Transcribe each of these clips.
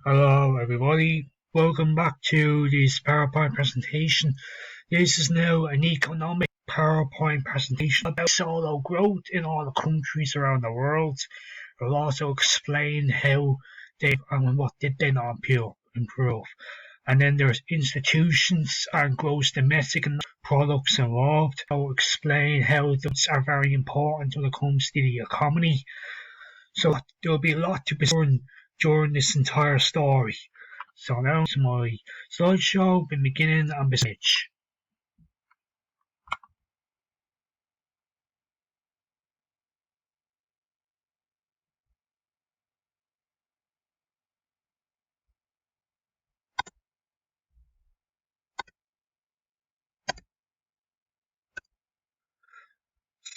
Hello everybody, welcome back to this PowerPoint presentation. This is now an economic PowerPoint presentation about Solow growth in all the countries around the world. I'll also explain how they and what did they not improve. And then there's institutions and gross domestic products involved. I'll explain how those are very important when it comes to the economy. So there'll be a lot to be learned during this entire story. So now to my slideshow, the beginning and the finish.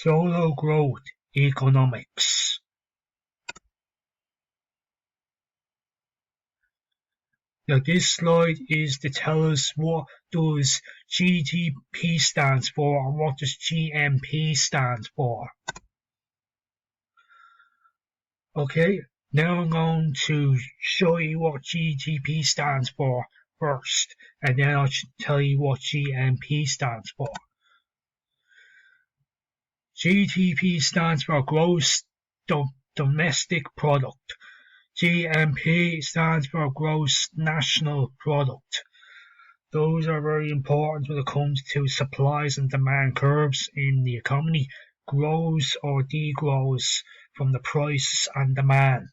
Solow growth economics. Now this slide is to tell us what does GDP stands for and what does GMP stands for. Okay, now I'm going to show you what GDP stands for first, and then I'll tell you what GMP stands for. GDP stands for Gross Domestic Product. GNP stands for Gross National Product. Those are very important when it comes to supplies and demand curves in the economy. Grows or degrows from the price and demand.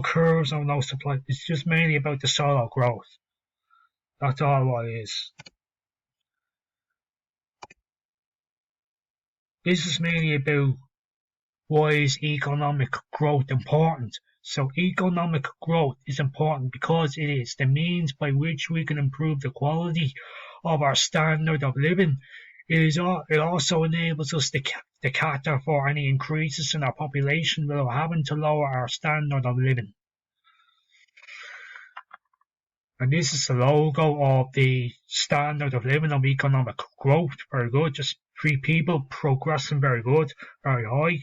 Curves on no supply. It's just mainly about the Solow growth. That's all what it is. This is mainly about why is economic growth important. So economic growth is important because it is the means by which we can improve the quality of our standard of living. It also enables us to cater for any increases in our population without having to lower our standard of living. And this is the logo of the standard of living of economic growth. Very good. Just 3 people progressing very good, very high.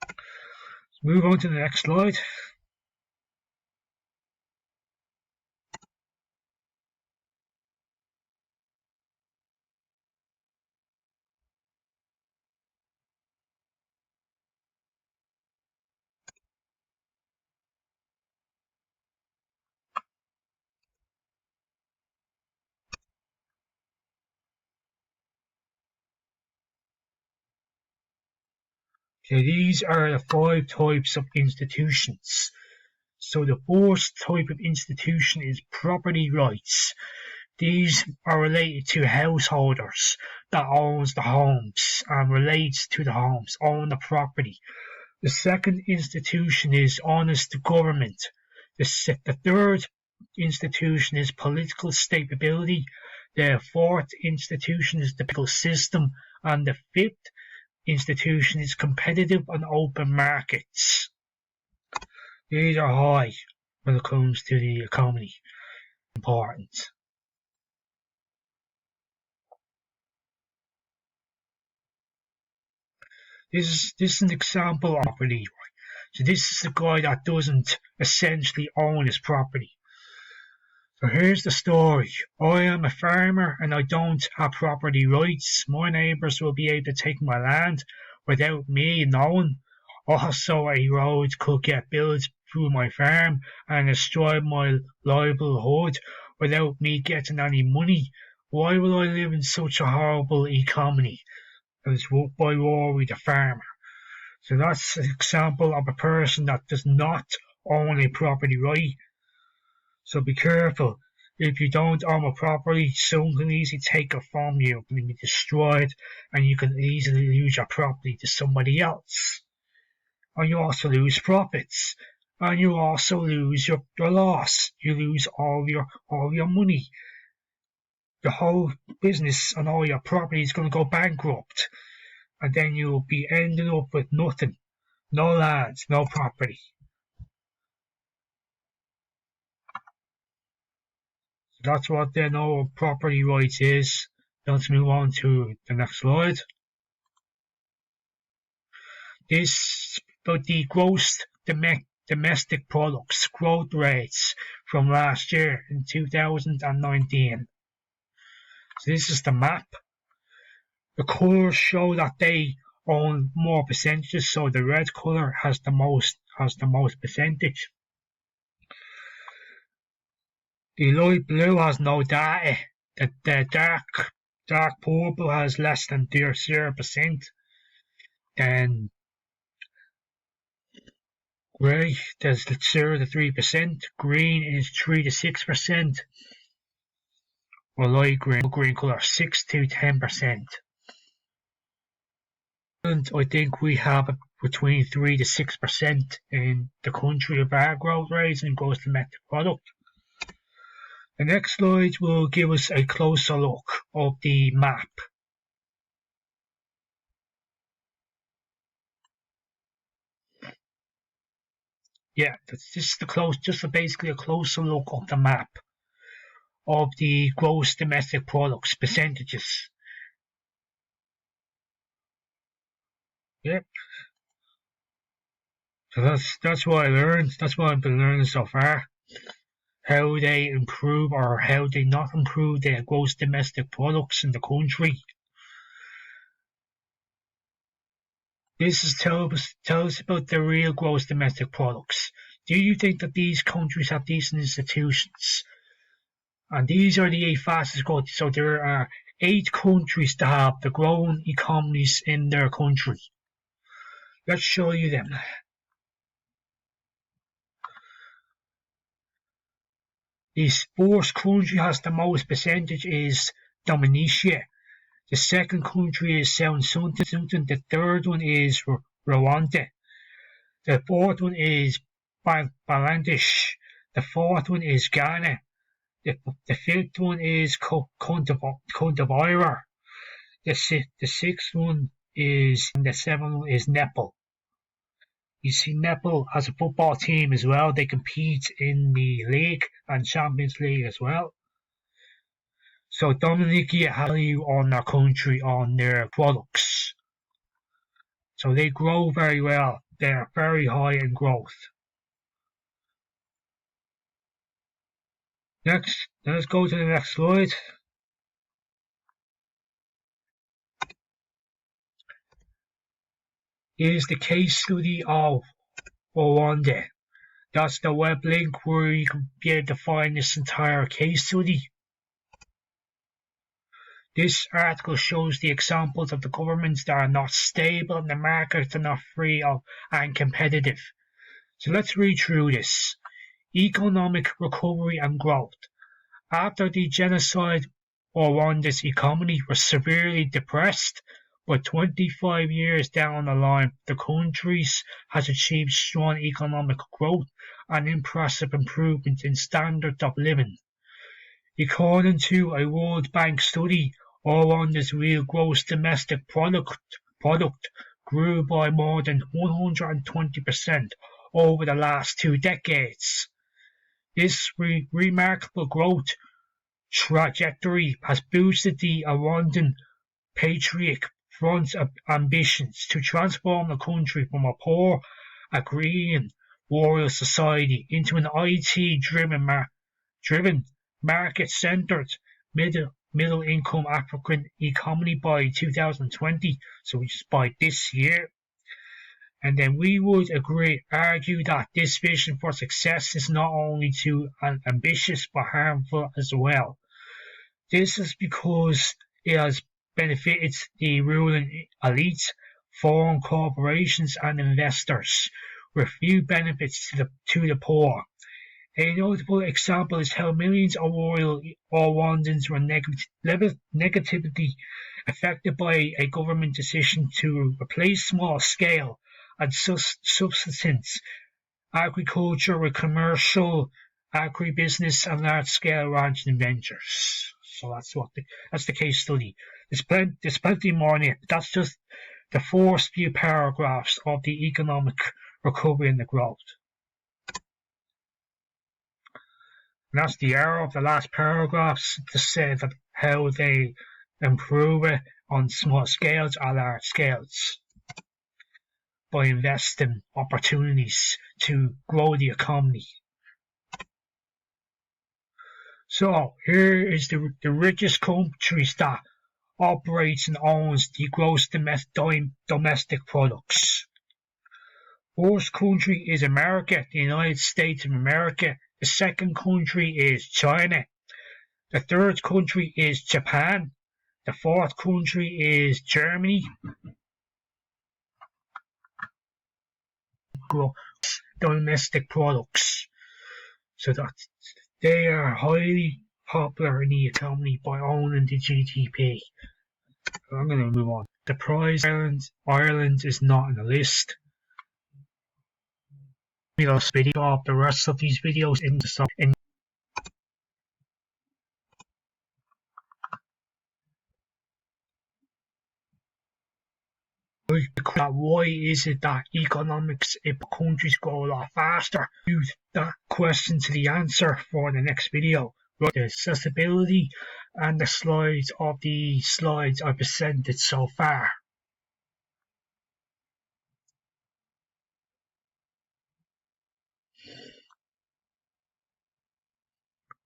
Let's move on to the next slide. Okay, these are the 5 types of institutions. So the first type of institution is property rights. These are related to householders that owns the homes and relates to the homes, own the property. The second institution is honest government. The third institution is political stability. The fourth institution is the political system. And the fifth institution is competitive and open markets. These are high when it comes to the economy. Important. This is an example of property. So this is the guy that doesn't essentially own his property. So here's the story. I am a farmer and I don't have property rights. My neighbours will be able to take my land without me knowing. Also, a road could get built through my farm and destroy my livelihood without me getting any money. Why will I live in such a horrible economy? It was by Rory the farmer. So that's an example of a person that does not own a property right. So be careful. If you don't own a property, someone can easily take it from you. It can be destroyed and you can easily lose your property to somebody else. And you also lose profits. And you also lose your loss. You lose all your money. The whole business and all your property is going to go bankrupt. And then you'll be ending up with nothing. No land, no property. So that's what then our property rights is. Let's move on to the next slide. This about the gross domestic products growth rates from last year in 2019. So this is the map. The colours show that they own more percentages, so the red colour has the most percentage. The light blue has no data. The dark purple has less than 0%. Then grey, there's 0 to 3%. Green is 3 to 6%. Or light green colour 6 to 10%. And I think we have between 3 to 6% in the country of our growth rates and gross domestic product. The next slide will give us a closer look of the map. Yeah, basically a closer look of the map of the gross domestic products percentages. Yeah. So that's what I learned. That's what I've been learning so far. How they improve or how they not improve their gross domestic products in the country. This is tell us about the real gross domestic products. Do you think that these countries have decent institutions? And these are the 8 fastest growing. So there are 8 countries that have the growing economies in their country. Let's show you them. The first country has the most percentage is Dominica. The second country is South Sudan. The third one is Rwanda. The fourth one is Bangladesh. The fourth one is Ghana. The fifth one is Cote d'Ivoire. The sixth one is, and the seventh one is Nepal. You see, Nepal has a football team as well. They compete in the league and Champions League as well. So Dominica has value on their country, on their products. So they grow very well. They are very high in growth. Next, let's go to the next slide. Here's the case study of Rwanda. That's the web link where you can be able to find this entire case study. This article shows the examples of the governments that are not stable and the markets are not free and competitive. So let's read through this. Economic recovery and growth. After the genocide, Rwanda's economy was severely depressed, but 25 years down the line, the country has achieved strong economic growth and impressive improvements in standards of living. According to a World Bank study, Rwanda's real gross domestic product grew by more than 120% over the last 2 decades. This remarkable growth trajectory has boosted the Rwandan Patriotic Front's ambitions to transform the country from a poor, agrarian, rural society into an IT-driven, market-centered, middle-income African economy by 2020, so which is by this year. And then we would argue that this vision for success is not only too ambitious but harmful as well. This is because it has benefited the ruling elites, foreign corporations and investors, with few benefits to the poor. A notable example is how millions of Rwandans were negatively affected by a government decision to replace small-scale and subsistence agriculture with commercial agribusiness and large-scale ranching ventures. So that's the case study. There's plenty more in it, but that's just the first few paragraphs of the economic recovery and the growth. And that's the arrow of the last paragraphs to say that how they improve it on small scales or large scales. by investing opportunities to grow the economy. So here is the richest countries that operates and owns the gross domestic products. First country is America, the United States of America. The second country is China. The third country is Japan. The fourth country is Germany. Domestic products. So that they are highly popular in the economy by owning the GDP. I'm going to move on. The prize Ireland is not on the list. We'll speed up the rest of these videos into some. Why is it that economics in countries go a lot faster? Use that question to the answer for the next video. The accessibility and the slides of the slides I presented so far.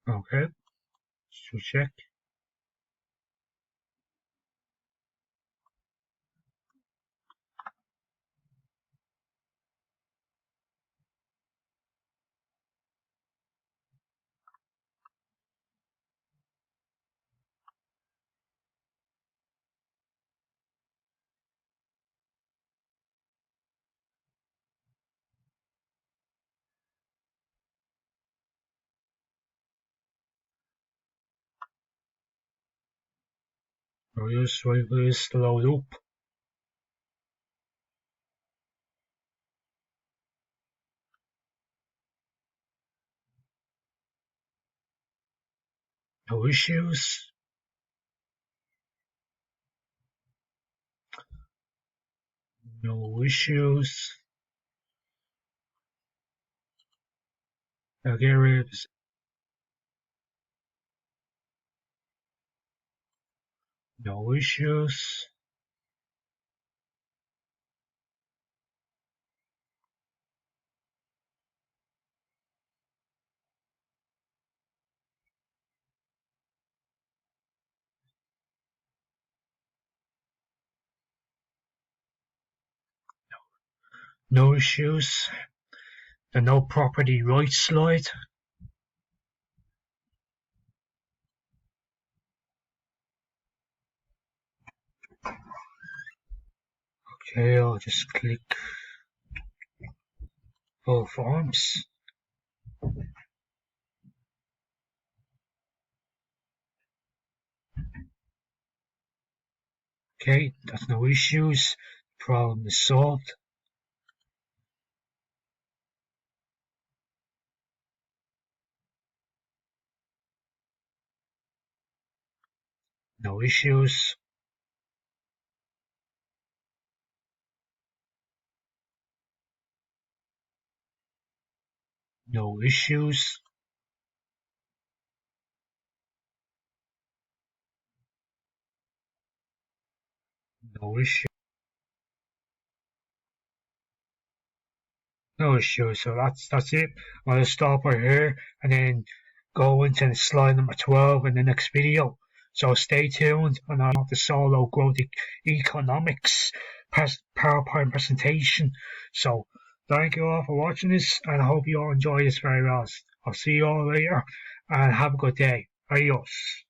Okay, so check. I'll just wait for this to load up. No issues. No issues. I'll get rid of this. No issues. No issues. The no property rights slide. Okay, I'll just click full forms. Okay, that's no issues. Problem is solved. No issues. No issues. No issue. No issue. So that's it. I'll stop right here and then go into slide number 12 in the next video. So stay tuned and I'll have the Solow Growth Economics PowerPoint presentation. So thank you all for watching this and I hope you all enjoy this very well. I'll see you all later and have a good day. Adios.